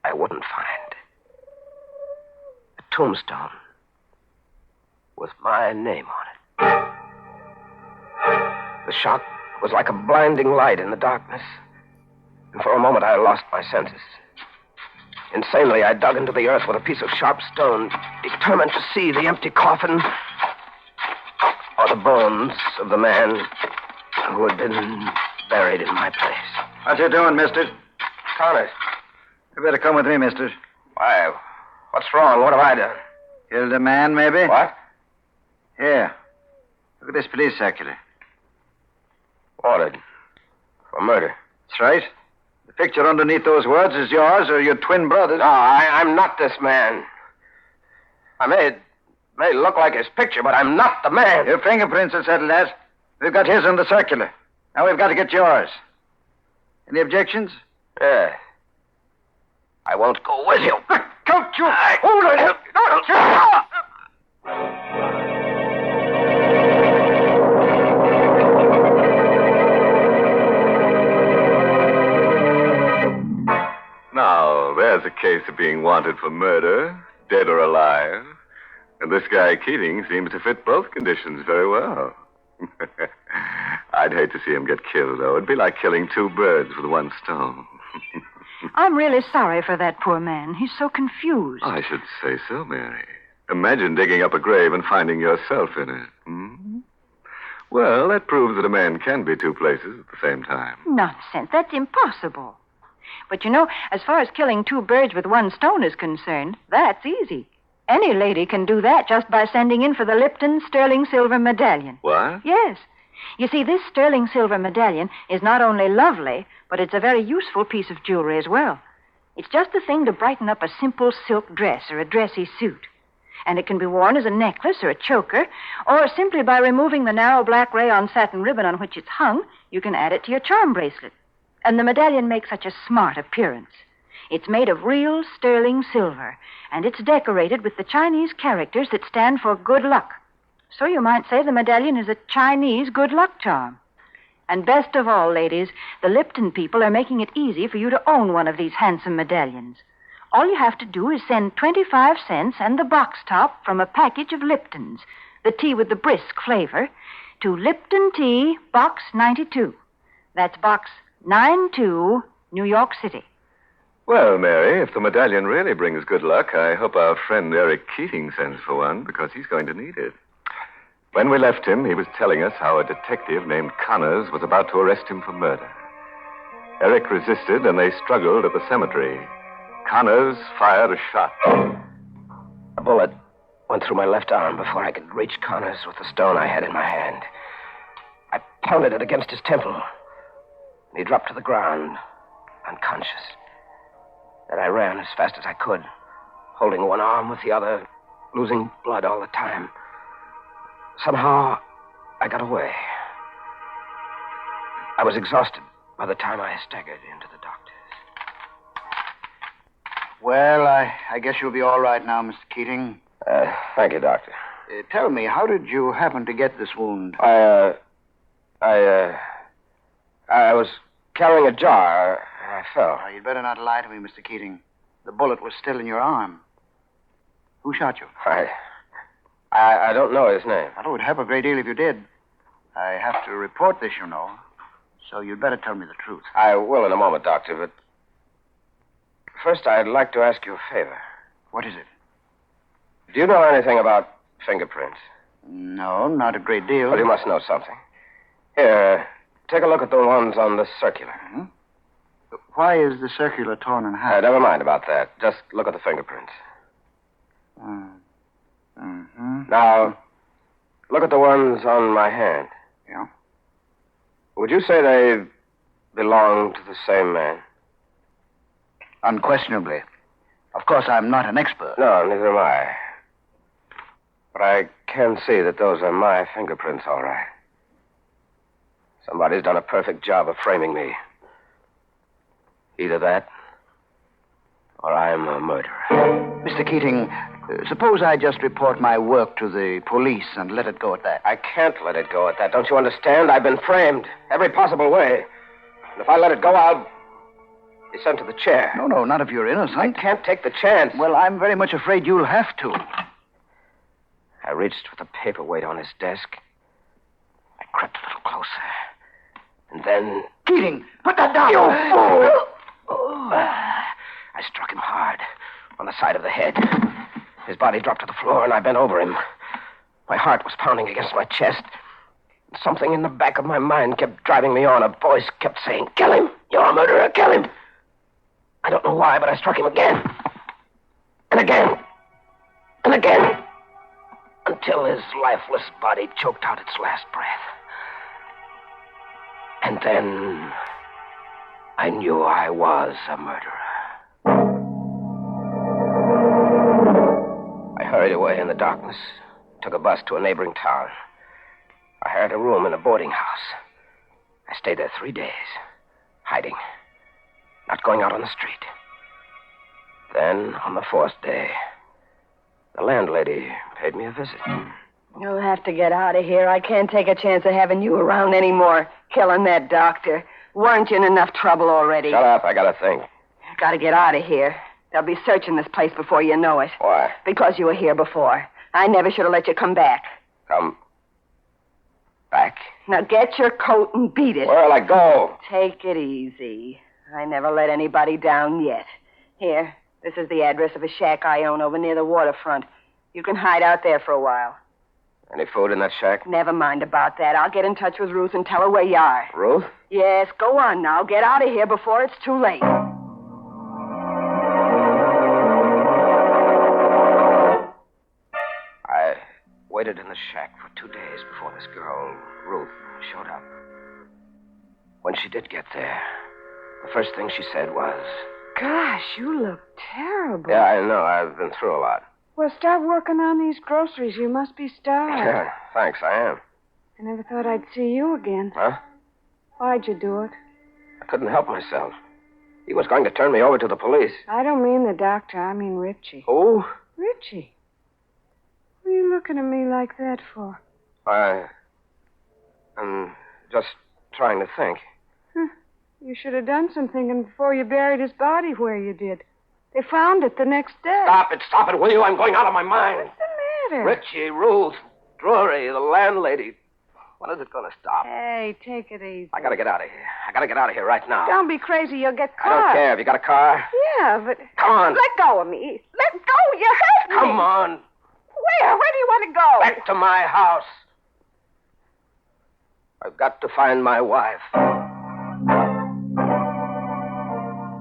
I wouldn't find. A tombstone with my name on it. The shock was like a blinding light in the darkness, and for a moment I lost my senses. Insanely, I dug into the earth with a piece of sharp stone, determined to see the empty coffin or the bones of the man who had been buried in my place. What you doing, mister? Connors. You better come with me, mister. Why? What's wrong? What have I done? Killed a man, maybe? What? Here. Look at this police circular. Wanted. For murder. That's right. The picture underneath those words is yours or your twin brother's. No, I'm not this man. I may look like his picture, but I'm not the man. Your fingerprints will settle that. We've got his on the circular. Now we've got to get yours. Any objections? Yeah. I won't go with you. Don't you hold it. Now, there's a case of being wanted for murder, dead or alive. And this guy Keating seems to fit both conditions very well. I'd hate to see him get killed, though. It'd be like killing two birds with one stone. I'm really sorry for that poor man. He's so confused. I should say so, Mary. Imagine digging up a grave and finding yourself in it. Hmm? Well, that proves that a man can be two places at the same time. Nonsense. That's impossible. But you know, as far as killing two birds with one stone is concerned, that's easy. Any lady can do that just by sending in for the Lipton sterling silver medallion. What? Yes. You see, this sterling silver medallion is not only lovely, but it's a very useful piece of jewelry as well. It's just the thing to brighten up a simple silk dress or a dressy suit. And it can be worn as a necklace or a choker, or simply by removing the narrow black rayon satin ribbon on which it's hung, you can add it to your charm bracelet. And the medallion makes such a smart appearance. It's made of real sterling silver, and it's decorated with the Chinese characters that stand for good luck. So you might say the medallion is a Chinese good luck charm. And best of all, ladies, the Lipton people are making it easy for you to own one of these handsome medallions. All you have to do is send 25 cents and the box top from a package of Liptons, the tea with the brisk flavor, to Lipton Tea, Box 92. That's Box 92, New York City. Well, Mary, if the medallion really brings good luck, I hope our friend Eric Keating sends for one, because he's going to need it. When we left him, he was telling us how a detective named Connors was about to arrest him for murder. Eric resisted, and they struggled at the cemetery. Connors fired a shot. A bullet went through my left arm before I could reach Connors with the stone I had in my hand. I pounded it against his temple, and he dropped to the ground, unconscious. Then I ran as fast as I could, holding one arm with the other, losing blood all the time. Somehow, I got away. I was exhausted by the time I staggered into the doctor's. Well, I guess you'll be all right now, Mr. Keating. Thank you, Doctor. Tell me, how did you happen to get this wound? I was carrying a jar. I fell. Oh, you'd better not lie to me, Mr. Keating. The bullet was still in your arm. Who shot you? I don't know his name. Well, it would help a great deal if you did. I have to report this, you know. So you'd better tell me the truth. I will in a moment, Doctor, but first I'd like to ask you a favor. What is it? Do you know anything about fingerprints? No, not a great deal. Well, you must know something. Here, take a look at the ones on the circular. Hmm? Why is the circular torn in half? Never mind about that. Just look at the fingerprints. Mm-hmm. Now, look at the ones on my hand. Yeah? Would you say they belong to the same man? Unquestionably. Of course, I'm not an expert. No, neither am I. But I can see that those are my fingerprints, all right. Somebody's done a perfect job of framing me. Either that, or I'm a murderer. Mr. Keating, suppose I just report my work to the police and let it go at that. I can't let it go at that. Don't you understand? I've been framed every possible way. And if I let it go, I'll be sent to the chair. No, not if you're innocent. I can't take the chance. Well, I'm very much afraid you'll have to. I reached for the paperweight on his desk. I crept a little closer. And then... Keating, put that down! You fool! I struck him hard on the side of the head. His body dropped to the floor, and I bent over him. My heart was pounding against my chest. Something in the back of my mind kept driving me on. A voice kept saying, "Kill him! You're a murderer! Kill him!" I don't know why, but I struck him again. And again. And again. Until his lifeless body choked out its last breath. And then I knew I was a murderer. I hurried away in the darkness, took a bus to a neighboring town. I hired a room in a boarding house. I stayed there 3 days, hiding, not going out on the street. Then, on the 4th day, the landlady paid me a visit. You'll have to get out of here. I can't take a chance of having you around anymore, killing that doctor. Weren't you in enough trouble already? Shut up, I gotta think. Gotta get out of here. They'll be searching this place before you know it. Why? Because you were here before. I never should have let you come back. Come back? Now get your coat and beat it. Where'll I go? Take it easy. I never let anybody down yet. Here, this is the address of a shack I own over near the waterfront. You can hide out there for a while. Any food in that shack? Never mind about that. I'll get in touch with Ruth and tell her where you are. Ruth? Yes, go on now. Get out of here before it's too late. I waited in the shack for 2 days before this girl, Ruth, showed up. When she did get there, the first thing she said was... Gosh, you look terrible. Yeah, I know. I've been through a lot. Well, start working on these groceries. You must be starved. Yeah, thanks, I am. I never thought I'd see you again. Huh? Why'd you do it? I couldn't help myself. He was going to turn me over to the police. I don't mean the doctor. I mean Richie. Who? Richie. What are you looking at me like that for? I'm just trying to think. You should have done some thinking before you buried his body where you did. They found it the next day. Stop it, will you? I'm going out of my mind. What's the matter? Richie, Ruth, Drury, the landlady. When is it going to stop? Hey, take it easy. I gotta get out of here. I gotta get out of here right now. Don't be crazy. You'll get caught. I don't care. Have you got a car? Yeah, but... Come on. Let go of me. Let go. You hurt me. Come on. Where? Where do you want to go? Back to my house. I've got to find my wife.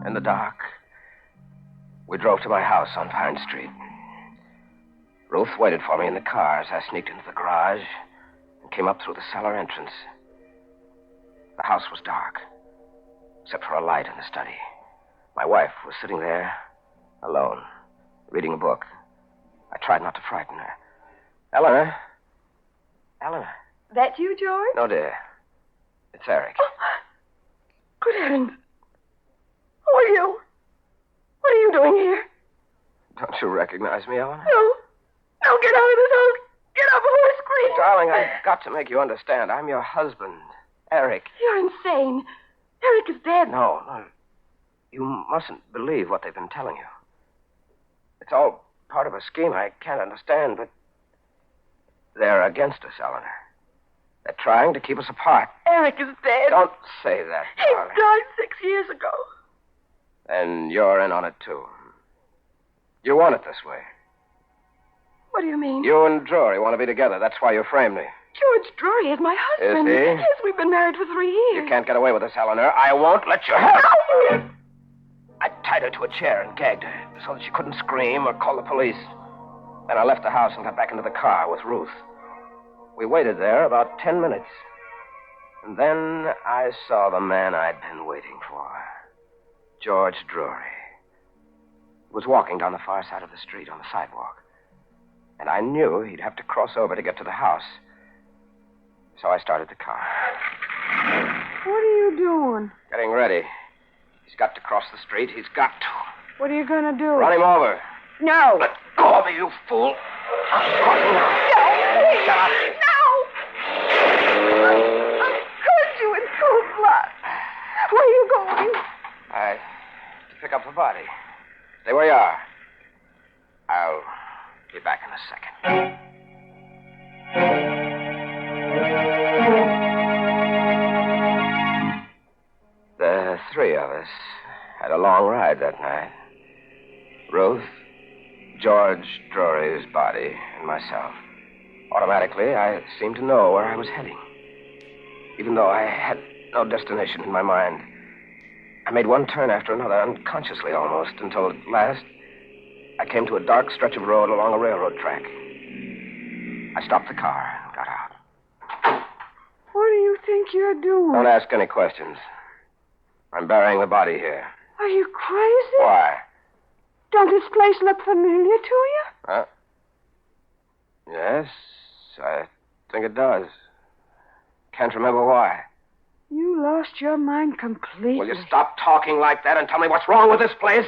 In the dark, we drove to my house on Pine Street. Ruth waited for me in the car as I sneaked into the garage and came up through the cellar entrance. The house was dark, except for a light in the study. My wife was sitting there, alone, reading a book. I tried not to frighten her. Eleanor? Eleanor? That you, George? No, dear. It's Eric. Oh, good heavens. Who are you? What are you doing here? Don't you recognize me, Eleanor? No. No, get out of this house. Get out before I scream. Darling, I've got to make you understand. I'm your husband, Eric. You're insane. Eric is dead. No. You mustn't believe what they've been telling you. It's all part of a scheme I can't understand, but they're against us, Eleanor. They're trying to keep us apart. Eric is dead. Don't say that, He darling. died 6 years ago. And you're in on it, too. You want it this way. What do you mean? You and Drury want to be together. That's why you framed me. George Drury is my husband. Is he? Yes, we've been married for 3 years. You can't get away with this, Eleanor. I won't let you have it. No! I tied her to a chair and gagged her so that she couldn't scream or call the police. Then I left the house and got back into the car with Ruth. We waited there about 10 minutes. And then I saw the man I'd been waiting for. George Drury. He was walking down the far side of the street on the sidewalk. And I knew he'd have to cross over to get to the house. So I started the car. What are you doing? Getting ready. He's got to cross the street. He's got to. What are you going to do? Run him over. No. Let go of me, you fool. I'm crossing now. No. Shut up. No. I hurt you in cold blood. Where are you going? To pick up the body. Stay where you are. I'll be back in a second. The three of us had a long ride that night. Ruth, George Drury's body, and myself. Automatically, I seemed to know where I was heading. Even though I had no destination in my mind. I made one turn after another, unconsciously almost, until at last I came to a dark stretch of road along a railroad track. I stopped the car and got out. What do you think you're doing? Don't ask any questions. I'm burying the body here. Are you crazy? Why? Don't this place look familiar to you? Huh? Yes, I think it does. Can't remember why. You lost your mind completely. Will you stop talking like that and tell me what's wrong with this place?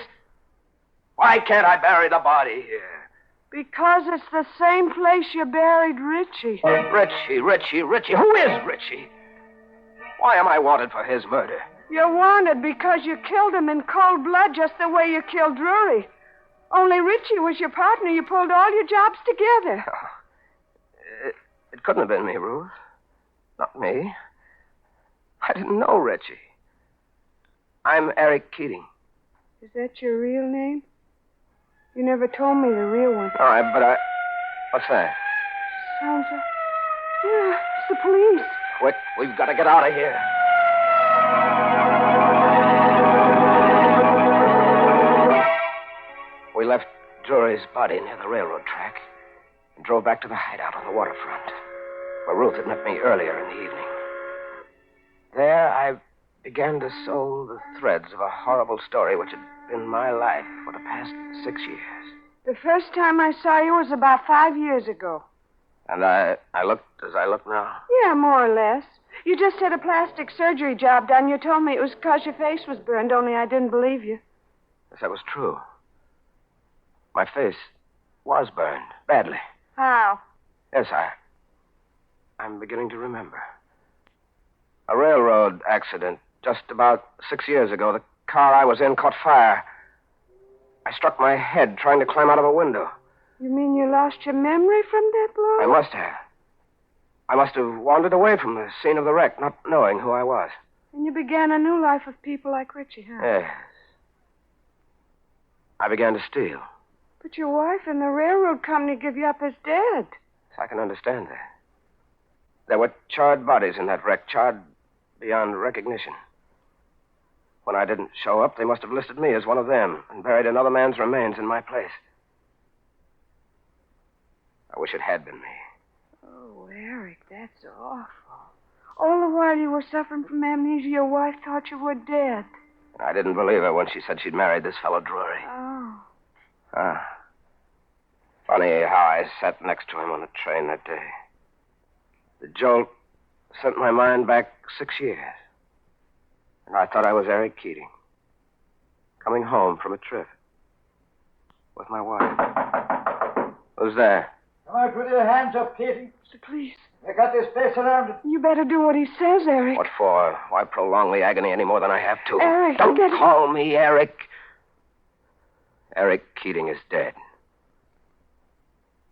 Why can't I bury the body here? Because it's the same place you buried Richie. Richie. Who is Richie? Why am I wanted for his murder? You're wanted because you killed him in cold blood just the way you killed Drury. Only Richie was your partner. You pulled all your jobs together. Oh, it couldn't have been me, Ruth. Not me. I didn't know Richie. I'm Eric Keating. Is that your real name? You never told me the real one. All right, but what's that? Sounds like... Yeah, it's the police. Quick, we've got to get out of here. We left Drury's body near the railroad track and drove back to the hideout on the waterfront, where Ruth had met me earlier in the evening. There, I began to sew the threads of a horrible story which had been my life for the past 6 years. The first time I saw you was about 5 years ago. And I looked as I look now. Yeah, more or less. You just had a plastic surgery job done. You told me it was because your face was burned, only I didn't believe you. Yes, that was true. My face was burned, badly. How? Yes, I'm beginning to remember. A railroad accident just about 6 years ago. The car I was in caught fire. I struck my head trying to climb out of a window. You mean you lost your memory from that blow? I must have. I must have wandered away from the scene of the wreck, not knowing who I was. And you began a new life with people like Richie, huh? Yes. I began to steal. But your wife and the railroad company give you up as dead. I can understand that. There were charred bodies in that wreck, charred beyond recognition. When I didn't show up, they must have listed me as one of them and buried another man's remains in my place. I wish it had been me. Oh, Eric, that's awful. All the while you were suffering from amnesia, your wife thought you were dead. I didn't believe her when she said she'd married this fellow Drury. Oh. Funny how I sat next to him on the train that day. The jolt sent my mind back 6 years. And I thought I was Eric Keating, coming home from a trip with my wife. Who's there? Come out with your hands up, Keating. The police. They got this place surrounded. You better do what he says, Eric. What for? Why prolong the agony any more than I have to? Eric, Don't you better... call me Eric. Eric Keating is dead.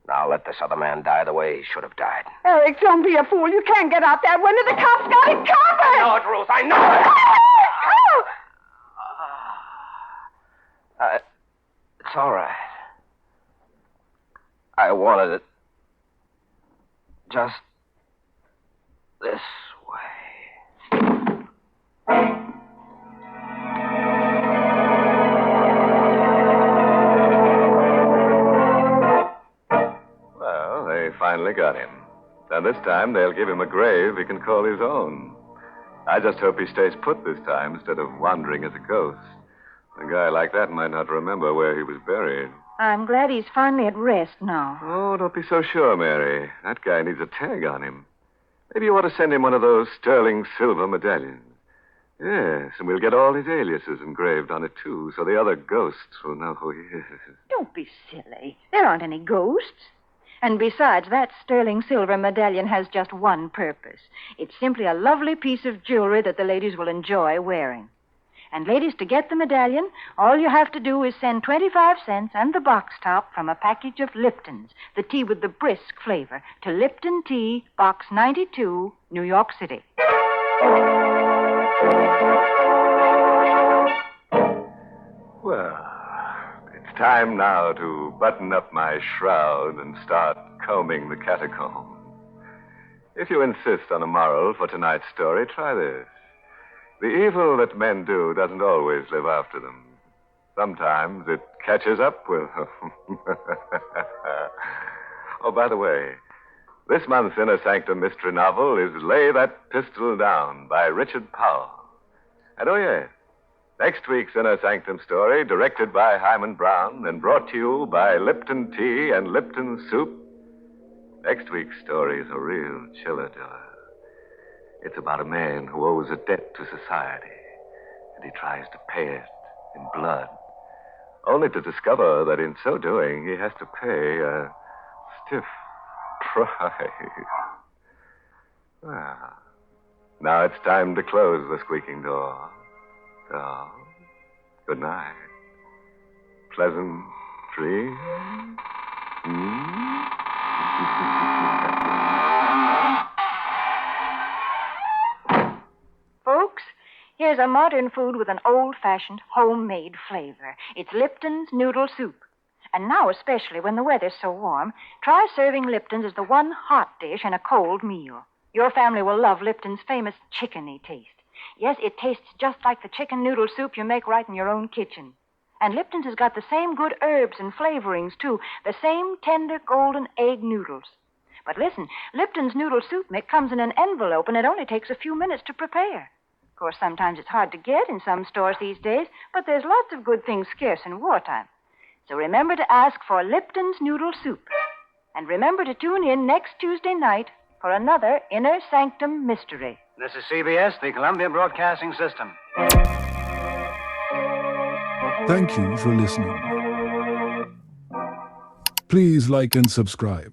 Now let this other man die the way he should have died. Eric, don't be a fool. You can't get out that window. The cops got it covered. I know it, Ruth. I know it. It's all right. I wanted it just this way. Well, they finally got him. And this time they'll give him a grave he can call his own. I just hope he stays put this time instead of wandering as a ghost. A guy like that might not remember where he was buried. I'm glad he's finally at rest now. Oh, don't be so sure, Mary. That guy needs a tag on him. Maybe you ought to send him one of those sterling silver medallions. Yes, and we'll get all his aliases engraved on it, too, so the other ghosts will know who he is. Don't be silly. There aren't any ghosts. And besides, that sterling silver medallion has just one purpose. It's simply a lovely piece of jewelry that the ladies will enjoy wearing. And ladies, to get the medallion, all you have to do is send 25 cents and the box top from a package of Lipton's, the tea with the brisk flavor, to Lipton Tea, Box 92, New York City. Well, it's time now to button up my shroud and start combing the catacomb. If you insist on a moral for tonight's story, try this. The evil that men do doesn't always live after them. Sometimes it catches up with them. Oh, by the way, this month's Inner Sanctum mystery novel is Lay That Pistol Down by Richard Powell. And oh, yes, next week's Inner Sanctum story, directed by Hyman Brown and brought to you by Lipton Tea and Lipton Soup. Next week's story is a real chiller-diller. It's about a man who owes a debt to society, and he tries to pay it in blood, only to discover that in so doing he has to pay a stiff price. Well, now it's time to close the squeaking door. So, good night. Pleasant dreams. Folks, here's a modern food with an old-fashioned, homemade flavor. It's Lipton's Noodle Soup. And now, especially when the weather's so warm, try serving Lipton's as the one hot dish in a cold meal. Your family will love Lipton's famous chickeny taste. Yes, it tastes just like the chicken noodle soup you make right in your own kitchen. And Lipton's has got the same good herbs and flavorings, too. The same tender golden egg noodles. But listen, Lipton's noodle soup comes in an envelope, and it only takes a few minutes to prepare. Of course, sometimes it's hard to get in some stores these days, but there's lots of good things scarce in wartime. So remember to ask for Lipton's Noodle Soup. And remember to tune in next Tuesday night for another Inner Sanctum Mystery. This is CBS, the Columbia Broadcasting System. Thank you for listening. Please like and subscribe.